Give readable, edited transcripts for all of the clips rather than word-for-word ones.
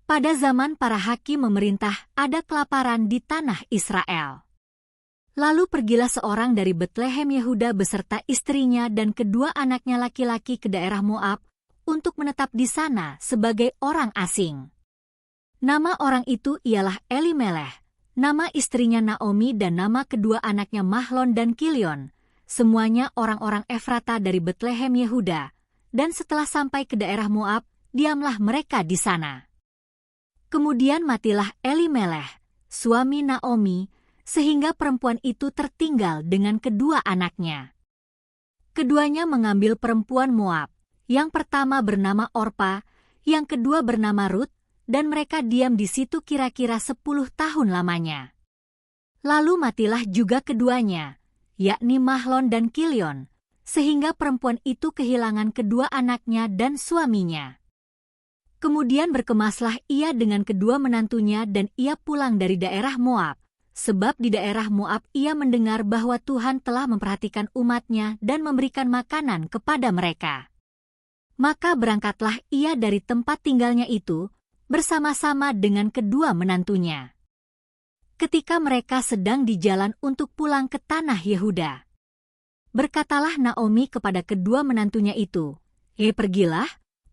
Pada zaman para hakim memerintah, ada kelaparan di tanah Israel. Lalu pergilah seorang dari Betlehem Yehuda beserta istrinya dan kedua anaknya laki-laki ke daerah Moab untuk menetap di sana sebagai orang asing. Nama orang itu ialah Elimeleh, nama istrinya Naomi dan nama kedua anaknya Mahlon dan Kilion, semuanya orang-orang Efrata dari Betlehem Yehuda, dan setelah sampai ke daerah Moab, diamlah mereka di sana. Kemudian matilah Elimeleh, suami Naomi, sehingga perempuan itu tertinggal dengan kedua anaknya. Keduanya mengambil perempuan Moab, yang pertama bernama Orpa, yang kedua bernama Rut, dan mereka diam di situ kira-kira 10 tahun lamanya. Lalu matilah juga keduanya, yakni Mahlon dan Kilion, sehingga perempuan itu kehilangan kedua anaknya dan suaminya. Kemudian berkemaslah ia dengan kedua menantunya dan ia pulang dari daerah Moab, sebab di daerah Moab ia mendengar bahwa Tuhan telah memperhatikan umatnya dan memberikan makanan kepada mereka. Maka berangkatlah ia dari tempat tinggalnya itu, bersama-sama dengan kedua menantunya. Ketika mereka sedang di jalan untuk pulang ke tanah Yehuda, berkatalah Naomi kepada kedua menantunya itu, pergilah,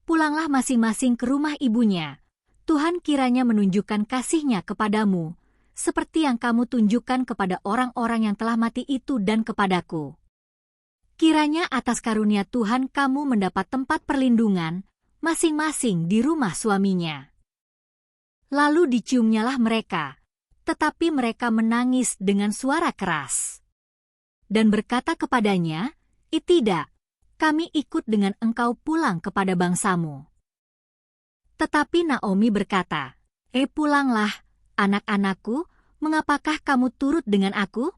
pulanglah masing-masing ke rumah ibunya. Tuhan kiranya menunjukkan kasih-Nya kepadamu, seperti yang kamu tunjukkan kepada orang-orang yang telah mati itu dan kepadaku. Kiranya atas karunia Tuhan kamu mendapat tempat perlindungan, masing-masing di rumah suaminya. Lalu diciumnyalah mereka, tetapi mereka menangis dengan suara keras. Dan berkata kepadanya, tidak, kami ikut dengan engkau pulang kepada bangsamu. Tetapi Naomi berkata, pulanglah, anak-anakku, mengapakah kamu turut dengan aku?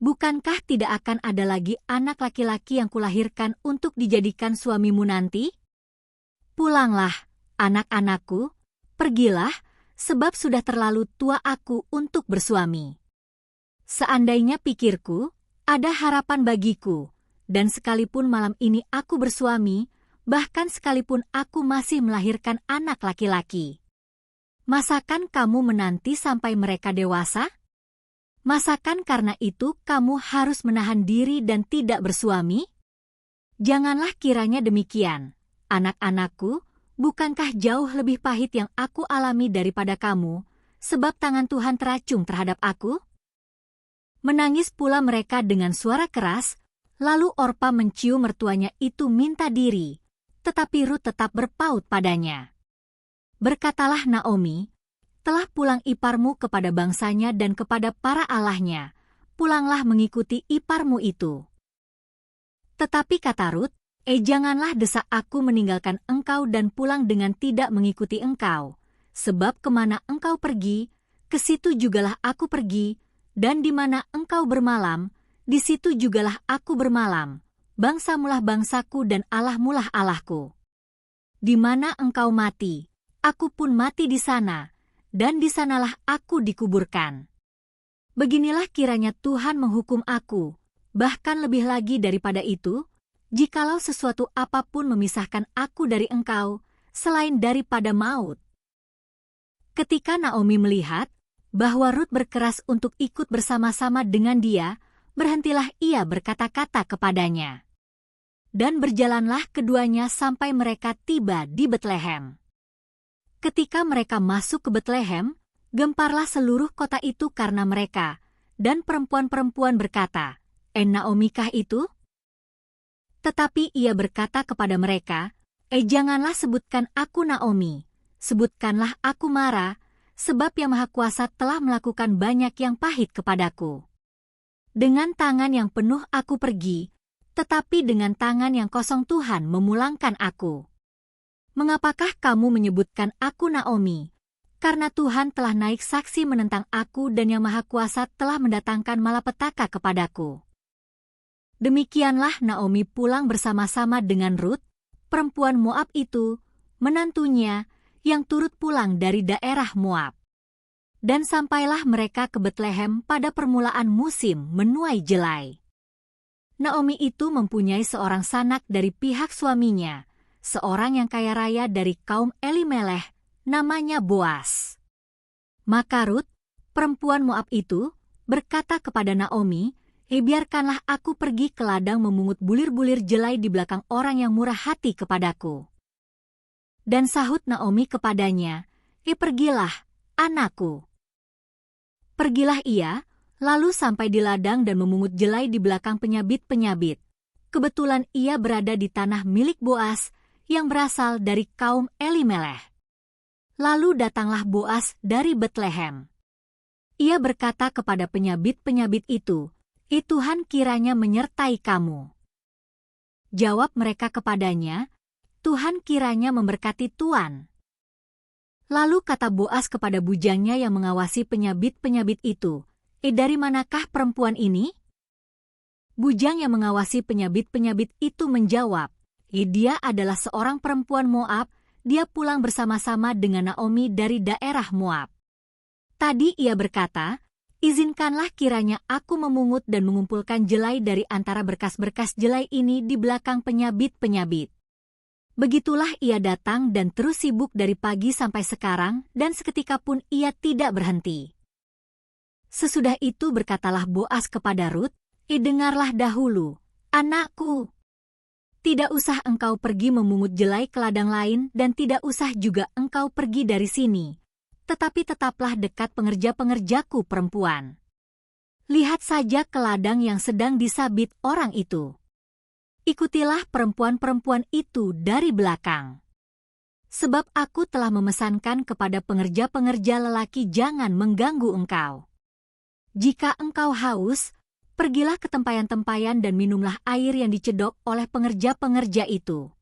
Bukankah tidak akan ada lagi anak laki-laki yang kulahirkan untuk dijadikan suamimu nanti? Pulanglah, anak-anakku, pergilah, sebab sudah terlalu tua aku untuk bersuami. Seandainya pikirku, ada harapan bagiku, dan sekalipun malam ini aku bersuami, bahkan sekalipun aku masih melahirkan anak laki-laki. Masakan kamu menanti sampai mereka dewasa? Masakan karena itu kamu harus menahan diri dan tidak bersuami? Janganlah kiranya demikian, anak-anakku, bukankah jauh lebih pahit yang aku alami daripada kamu, sebab tangan Tuhan teracung terhadap aku? Menangis pula mereka dengan suara keras. Lalu Orpa mencium mertuanya itu minta diri, tetapi Rut tetap berpaut padanya. Berkatalah Naomi, telah pulang iparmu kepada bangsanya dan kepada para allahnya, pulanglah mengikuti iparmu itu. Tetapi kata Rut, janganlah desak aku meninggalkan engkau dan pulang dengan tidak mengikuti engkau, sebab kemana engkau pergi, ke situ jugalah aku pergi, dan di mana engkau bermalam, di situ jugalah aku bermalam, bangsamulah bangsaku dan Allahmulah Allahku. Di mana engkau mati, aku pun mati di sana, dan di sanalah aku dikuburkan. Beginilah kiranya Tuhan menghukum aku, bahkan lebih lagi daripada itu, jikalau sesuatu apapun memisahkan aku dari engkau, selain daripada maut. Ketika Naomi melihat bahwa Rut berkeras untuk ikut bersama-sama dengan dia, berhentilah ia berkata-kata kepadanya. Dan berjalanlah keduanya sampai mereka tiba di Betlehem. Ketika mereka masuk ke Betlehem, gemparlah seluruh kota itu karena mereka, dan perempuan-perempuan berkata, Naomi kah itu? Tetapi ia berkata kepada mereka, janganlah sebutkan aku Naomi, sebutkanlah aku Mara, sebab Yang Maha Kuasa telah melakukan banyak yang pahit kepadaku. Dengan tangan yang penuh aku pergi, tetapi dengan tangan yang kosong Tuhan memulangkan aku. Mengapakah kamu menyebutkan aku Naomi? Karena Tuhan telah naik saksi menentang aku dan Yang Maha Kuasa telah mendatangkan malapetaka kepadaku. Demikianlah Naomi pulang bersama-sama dengan Rut, perempuan Moab itu, menantunya, yang turut pulang dari daerah Moab. Dan sampailah mereka ke Betlehem pada permulaan musim menuai jelai. Naomi itu mempunyai seorang sanak dari pihak suaminya, seorang yang kaya raya dari kaum Elimeleh, namanya Boas. Maka Rut, perempuan Moab itu, berkata kepada Naomi, biarkanlah aku pergi ke ladang memungut bulir-bulir jelai di belakang orang yang murah hati kepadaku. Dan sahut Naomi kepadanya, pergilah, anakku. Pergilah ia, lalu sampai di ladang dan memungut jelai di belakang penyabit-penyabit. Kebetulan ia berada di tanah milik Boas yang berasal dari kaum Elimeleh. Lalu datanglah Boas dari Betlehem. Ia berkata kepada penyabit-penyabit itu, Tuhan kiranya menyertai kamu. Jawab mereka kepadanya, Tuhan kiranya memberkati tuan. Lalu kata Boas kepada bujangnya yang mengawasi penyabit-penyabit itu, dari manakah perempuan ini? Bujang yang mengawasi penyabit-penyabit itu menjawab, dia adalah seorang perempuan Moab, dia pulang bersama-sama dengan Naomi dari daerah Moab. Tadi ia berkata, izinkanlah kiranya aku memungut dan mengumpulkan jelai dari antara berkas-berkas jelai ini di belakang penyabit-penyabit. Begitulah ia datang dan terus sibuk dari pagi sampai sekarang, dan seketika pun ia tidak berhenti. Sesudah itu berkatalah Boas kepada Rut, dengarlah dahulu, anakku. Tidak usah engkau pergi memungut jelai ke ladang lain dan tidak usah juga engkau pergi dari sini. Tetapi tetaplah dekat pengerja-pengerjaku perempuan. Lihat saja ke ladang yang sedang disabit orang itu. Ikutilah perempuan-perempuan itu dari belakang. Sebab aku telah memesankan kepada pengerja-pengerja lelaki jangan mengganggu engkau. Jika engkau haus, pergilah ke tempayan-tempayan dan minumlah air yang dicedok oleh pengerja-pengerja itu.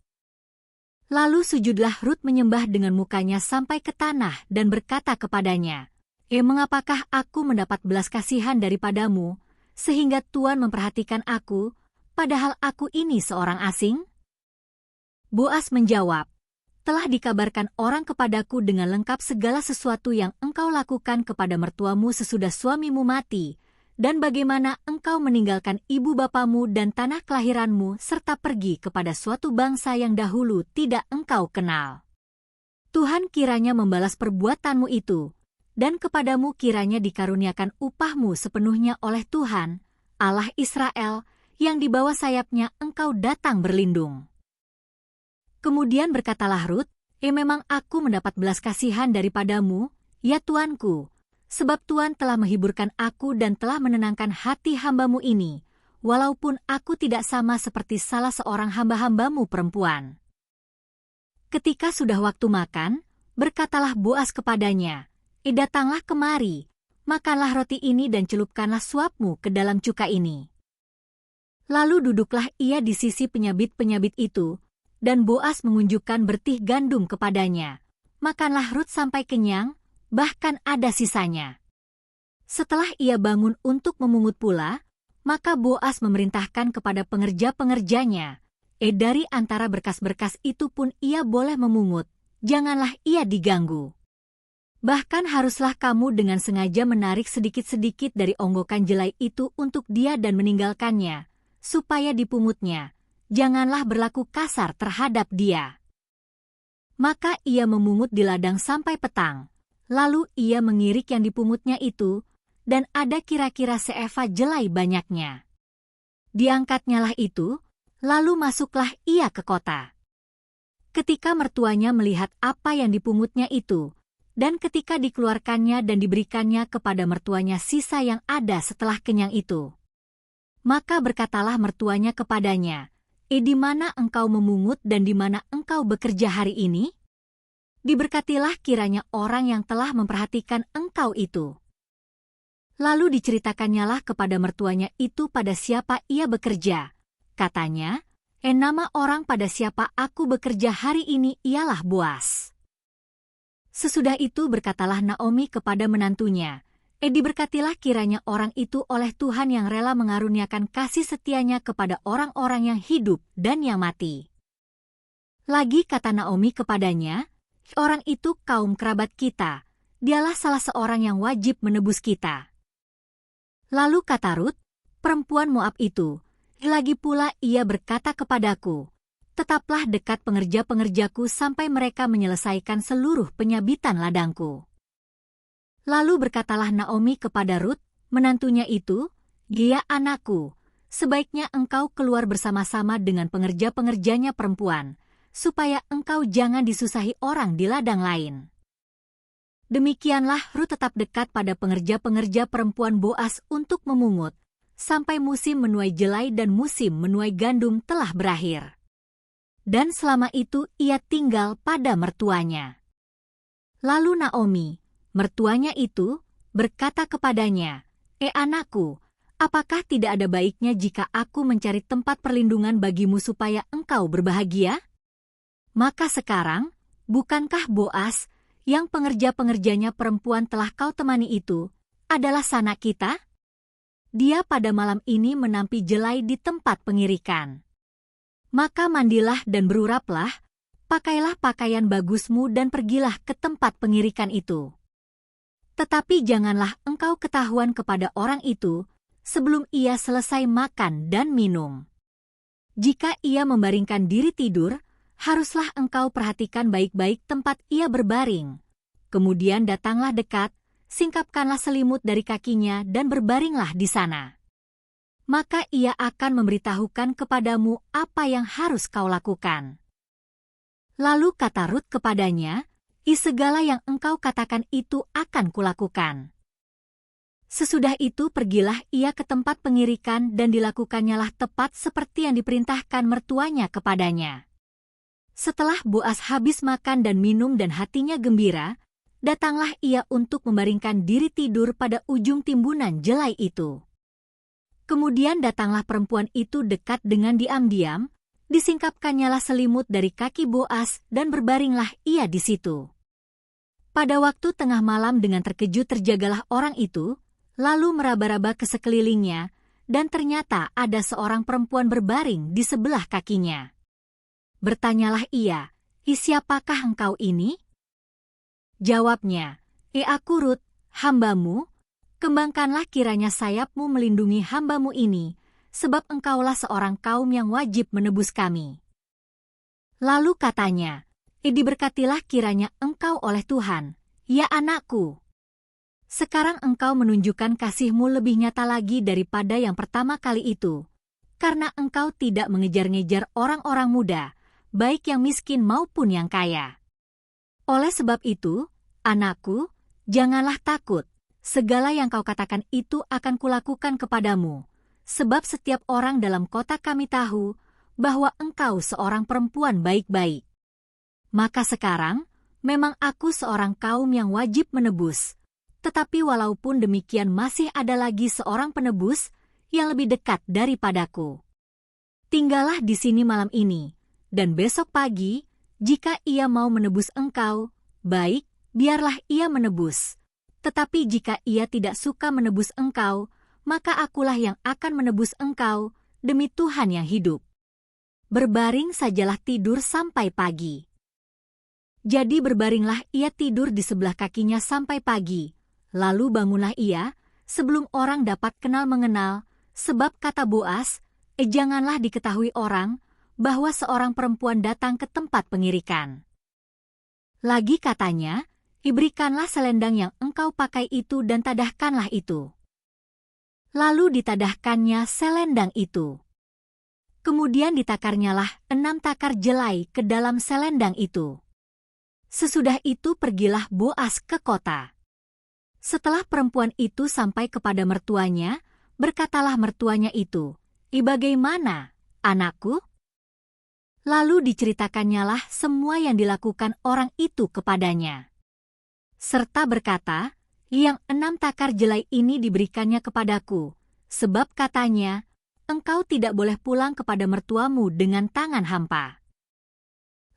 Lalu sujudlah Rut menyembah dengan mukanya sampai ke tanah dan berkata kepadanya, mengapakah aku mendapat belas kasihan daripadamu, sehingga Tuhan memperhatikan aku, padahal aku ini seorang asing? Boas menjawab, telah dikabarkan orang kepadaku dengan lengkap segala sesuatu yang engkau lakukan kepada mertuamu sesudah suamimu mati, dan bagaimana engkau meninggalkan ibu bapamu dan tanah kelahiranmu serta pergi kepada suatu bangsa yang dahulu tidak engkau kenal. Tuhan kiranya membalas perbuatanmu itu, dan kepadamu kiranya dikaruniakan upahmu sepenuhnya oleh Tuhan, Allah Israel, yang di bawah sayapnya engkau datang berlindung. Kemudian berkatalah Rut, memang aku mendapat belas kasihan daripadamu, ya Tuanku, sebab Tuhan telah menghiburkan aku dan telah menenangkan hati hambamu ini, walaupun aku tidak sama seperti salah seorang hamba-hambamu perempuan. Ketika sudah waktu makan, berkatalah Boas kepadanya, datanglah kemari, makanlah roti ini dan celupkanlah suapmu ke dalam cuka ini. Lalu duduklah ia di sisi penyabit-penyabit itu, dan Boas mengunjukkan bertih gandum kepadanya. Makanlah Rut sampai kenyang, bahkan ada sisanya. Setelah ia bangun untuk memungut pula, maka Boas memerintahkan kepada pengerja-pengerjanya, dari antara berkas-berkas itu pun ia boleh memungut, janganlah ia diganggu. Bahkan haruslah kamu dengan sengaja menarik sedikit-sedikit dari onggokan jelai itu untuk dia dan meninggalkannya, supaya dipungutnya, janganlah berlaku kasar terhadap dia. Maka ia memungut di ladang sampai petang. Lalu ia mengirik yang dipungutnya itu, dan ada kira-kira seeva jelai banyaknya. Diangkatnyalah itu, lalu masuklah ia ke kota. Ketika mertuanya melihat apa yang dipungutnya itu, dan ketika dikeluarkannya dan diberikannya kepada mertuanya sisa yang ada setelah kenyang itu, maka berkatalah mertuanya kepadanya, di mana engkau memungut dan di mana engkau bekerja hari ini? Diberkatilah kiranya orang yang telah memperhatikan engkau itu. Lalu diceritakannya kepada mertuanya itu pada siapa ia bekerja. Katanya, nama orang pada siapa aku bekerja hari ini ialah Boas. Sesudah itu berkatalah Naomi kepada menantunya, diberkatilah kiranya orang itu oleh Tuhan yang rela mengaruniakan kasih setianya kepada orang-orang yang hidup dan yang mati. Lagi kata Naomi kepadanya, orang itu kaum kerabat kita, dialah salah seorang yang wajib menebus kita. Lalu kata Rut, perempuan Moab itu, lagi pula ia berkata kepadaku, tetaplah dekat pengerja-pengerjaku sampai mereka menyelesaikan seluruh penyabitan ladangku. Lalu berkatalah Naomi kepada Rut, menantunya itu, "Dia anakku, sebaiknya engkau keluar bersama-sama dengan pengerja-pengerjanya perempuan, supaya engkau jangan disusahi orang di ladang lain." Demikianlah Rut tetap dekat pada pengerja-pengerja perempuan Boas untuk memungut, sampai musim menuai jelai dan musim menuai gandum telah berakhir. Dan selama itu ia tinggal pada mertuanya. Lalu Naomi, mertuanya itu, berkata kepadanya, anakku, apakah tidak ada baiknya jika aku mencari tempat perlindungan bagimu supaya engkau berbahagia? Maka sekarang, bukankah Boas, yang pengerja-pengerjanya perempuan telah kau temani itu, adalah sanak kita? Dia pada malam ini menampi jelai di tempat pengirikan. Maka mandilah dan beruraplah, pakailah pakaian bagusmu dan pergilah ke tempat pengirikan itu. Tetapi janganlah engkau ketahuan kepada orang itu, sebelum ia selesai makan dan minum. Jika ia membaringkan diri tidur, haruslah engkau perhatikan baik-baik tempat ia berbaring. Kemudian datanglah dekat, singkapkanlah selimut dari kakinya dan berbaringlah di sana. Maka ia akan memberitahukan kepadamu apa yang harus kau lakukan. Lalu kata Rut kepadanya, segala yang engkau katakan itu akan kulakukan. Sesudah itu pergilah ia ke tempat pengirikan dan dilakukannya tepat seperti yang diperintahkan mertuanya kepadanya. Setelah Boas habis makan dan minum dan hatinya gembira, datanglah ia untuk membaringkan diri tidur pada ujung timbunan jelai itu. Kemudian datanglah perempuan itu dekat dengan diam-diam, disingkapkannyalah selimut dari kaki Boas dan berbaringlah ia di situ. Pada waktu tengah malam dengan terkejut terjagalah orang itu, lalu meraba-raba ke sekelilingnya, dan ternyata ada seorang perempuan berbaring di sebelah kakinya. Bertanyalah ia, siapakah engkau ini? Jawabnya, aku Rut, hambamu. Kembangkanlah kiranya sayapmu melindungi hambamu ini, sebab engkaulah seorang kaum yang wajib menebus kami. Lalu katanya, diberkatilah kiranya engkau oleh Tuhan, ya anakku. Sekarang engkau menunjukkan kasihmu lebih nyata lagi daripada yang pertama kali itu, karena engkau tidak mengejar-ngejar orang-orang muda, baik yang miskin maupun yang kaya. Oleh sebab itu, anakku, janganlah takut. Segala yang kau katakan itu akan kulakukan kepadamu, sebab setiap orang dalam kota kami tahu bahwa engkau seorang perempuan baik-baik. Maka sekarang, memang aku seorang kaum yang wajib menebus, tetapi walaupun demikian masih ada lagi seorang penebus yang lebih dekat daripadaku. Tinggallah di sini malam ini, dan besok pagi, jika ia mau menebus engkau, baik, biarlah ia menebus. Tetapi jika ia tidak suka menebus engkau, maka akulah yang akan menebus engkau, demi Tuhan yang hidup. Berbaring sajalah tidur sampai pagi. Jadi berbaringlah ia tidur di sebelah kakinya sampai pagi, lalu bangunlah ia, sebelum orang dapat kenal-mengenal, sebab kata Boas, janganlah diketahui orang, bahwa seorang perempuan datang ke tempat pengirikan. Lagi katanya, berikanlah selendang yang engkau pakai itu dan tadahkanlah itu. Lalu ditadahkannya selendang itu. Kemudian ditakarnyalah 6 takar jelai ke dalam selendang itu. Sesudah itu pergilah Boas ke kota. Setelah perempuan itu sampai kepada mertuanya, berkatalah mertuanya itu, bagaimana, anakku? Lalu diceritakannya semua yang dilakukan orang itu kepadanya. Serta berkata, yang 6 takar jelai ini diberikannya kepadaku, sebab katanya, engkau tidak boleh pulang kepada mertuamu dengan tangan hampa.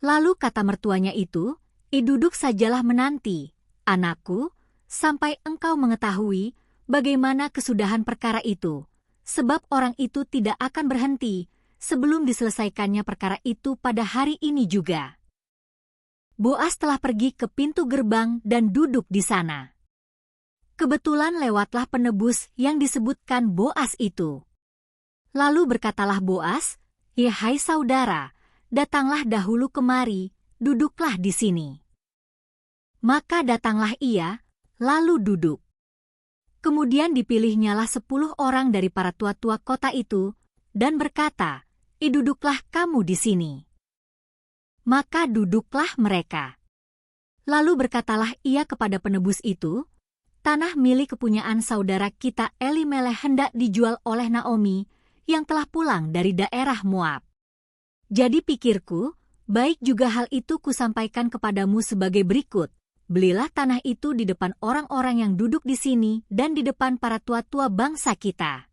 Lalu kata mertuanya itu, duduk sajalah menanti, anakku, sampai engkau mengetahui bagaimana kesudahan perkara itu, sebab orang itu tidak akan berhenti sebelum diselesaikannya perkara itu pada hari ini juga. Boas telah pergi ke pintu gerbang dan duduk di sana. Kebetulan lewatlah penebus yang disebutkan Boas itu. Lalu berkatalah Boas, hai saudara, datanglah dahulu kemari, duduklah di sini." Maka datanglah ia, lalu duduk. Kemudian dipilihnyalah 10 orang dari para tua-tua kota itu, dan berkata, "Duduklah kamu di sini." Maka duduklah mereka. Lalu berkatalah ia kepada penebus itu, "Tanah milik kepunyaan saudara kita Elimelech hendak dijual oleh Naomi, yang telah pulang dari daerah Moab. Jadi pikirku, baik juga hal itu kusampaikan kepadamu sebagai berikut. Belilah tanah itu di depan orang-orang yang duduk di sini dan di depan para tua-tua bangsa kita.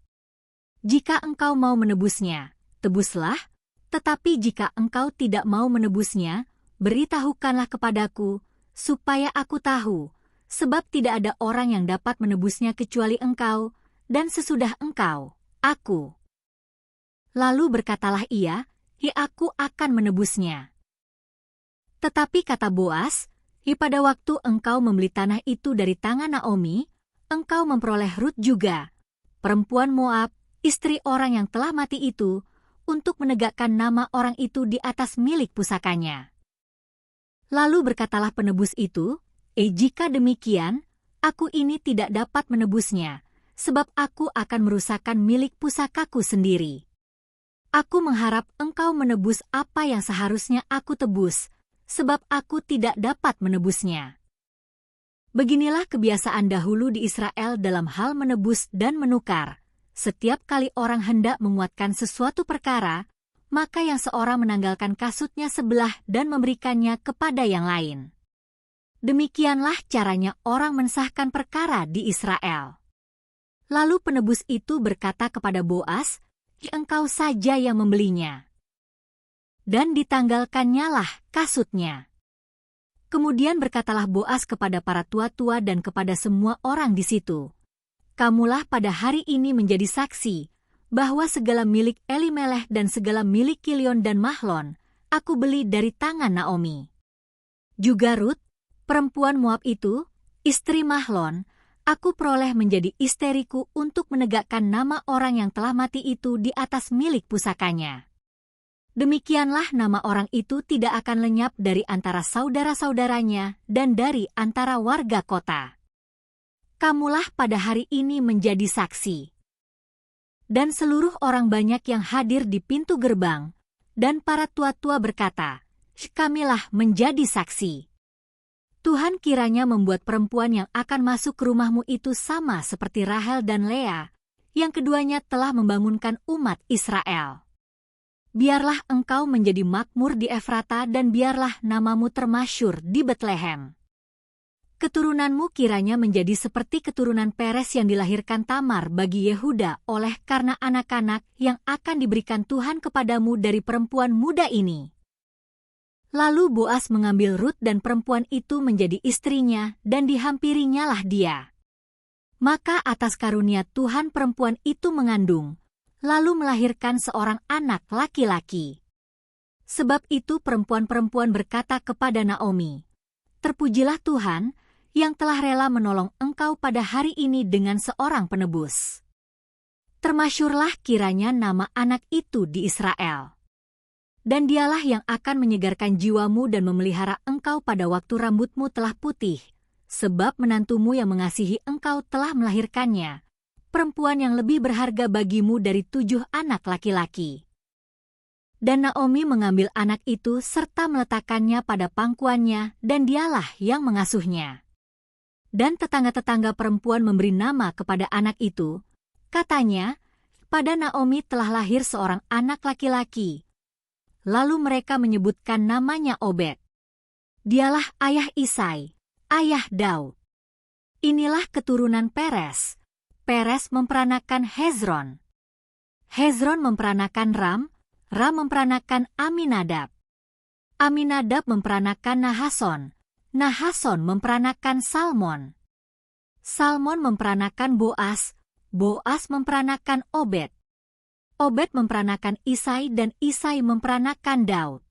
Jika engkau mau menebusnya, tebuslah, tetapi jika engkau tidak mau menebusnya, beritahukanlah kepadaku, supaya aku tahu, sebab tidak ada orang yang dapat menebusnya kecuali engkau, dan sesudah engkau, aku." Lalu berkatalah ia, aku akan menebusnya." Tetapi kata Boas, pada waktu engkau membeli tanah itu dari tangan Naomi, engkau memperoleh Rut juga, perempuan Moab, istri orang yang telah mati itu, untuk menegakkan nama orang itu di atas milik pusakanya." Lalu berkatalah penebus itu, jika demikian, aku ini tidak dapat menebusnya, sebab aku akan merusakkan milik pusakaku sendiri. Aku mengharap engkau menebus apa yang seharusnya aku tebus, sebab aku tidak dapat menebusnya." Beginilah kebiasaan dahulu di Israel dalam hal menebus dan menukar. Setiap kali orang hendak menguatkan sesuatu perkara, maka yang seorang menanggalkan kasutnya sebelah dan memberikannya kepada yang lain. Demikianlah caranya orang mensahkan perkara di Israel. Lalu penebus itu berkata kepada Boas, "Engkau saja yang membelinya." Dan ditanggalkannyalah kasutnya. Kemudian berkatalah Boas kepada para tua-tua dan kepada semua orang di situ, "Kamulah pada hari ini menjadi saksi, bahwa segala milik Elimelech dan segala milik Kilion dan Mahlon, aku beli dari tangan Naomi. Juga Rut, perempuan Moab itu, istri Mahlon, aku peroleh menjadi isteriku untuk menegakkan nama orang yang telah mati itu di atas milik pusakanya. Demikianlah nama orang itu tidak akan lenyap dari antara saudara-saudaranya dan dari antara warga kota. Kamulah pada hari ini menjadi saksi." Dan seluruh orang banyak yang hadir di pintu gerbang, dan para tua-tua berkata, "Kamilah menjadi saksi. Tuhan kiranya membuat perempuan yang akan masuk ke rumahmu itu sama seperti Rahel dan Lea, yang keduanya telah membangunkan umat Israel. Biarlah engkau menjadi makmur di Efrata dan biarlah namamu termasyur di Betlehem. Keturunanmu kiranya menjadi seperti keturunan Peres yang dilahirkan Tamar bagi Yehuda oleh karena anak-anak yang akan diberikan Tuhan kepadamu dari perempuan muda ini." Lalu Boas mengambil Rut dan perempuan itu menjadi istrinya dan dihampirinyalah dia. Maka atas karunia Tuhan perempuan itu mengandung, lalu melahirkan seorang anak laki-laki. Sebab itu perempuan-perempuan berkata kepada Naomi, "Terpujilah Tuhan, yang telah rela menolong engkau pada hari ini dengan seorang penebus. Termasyurlah kiranya nama anak itu di Israel. Dan dialah yang akan menyegarkan jiwamu dan memelihara engkau pada waktu rambutmu telah putih, sebab menantumu yang mengasihi engkau telah melahirkannya, perempuan yang lebih berharga bagimu dari 7 anak laki-laki." Dan Naomi mengambil anak itu serta meletakkannya pada pangkuannya, dan dialah yang mengasuhnya. Dan tetangga-tetangga perempuan memberi nama kepada anak itu. Katanya, "Pada Naomi telah lahir seorang anak laki-laki." Lalu mereka menyebutkan namanya Obed. Dialah ayah Isai, ayah Daud. Inilah keturunan Peres. Peres memperanakan Hezron. Hezron memperanakan Ram, Ram memperanakan Aminadab. Aminadab memperanakan Nahason, Nahason memperanakan Salmon. Salmon memperanakan Boas, Boas memperanakan Obed. Obed memperanakan Isai dan Isai memperanakan Daud.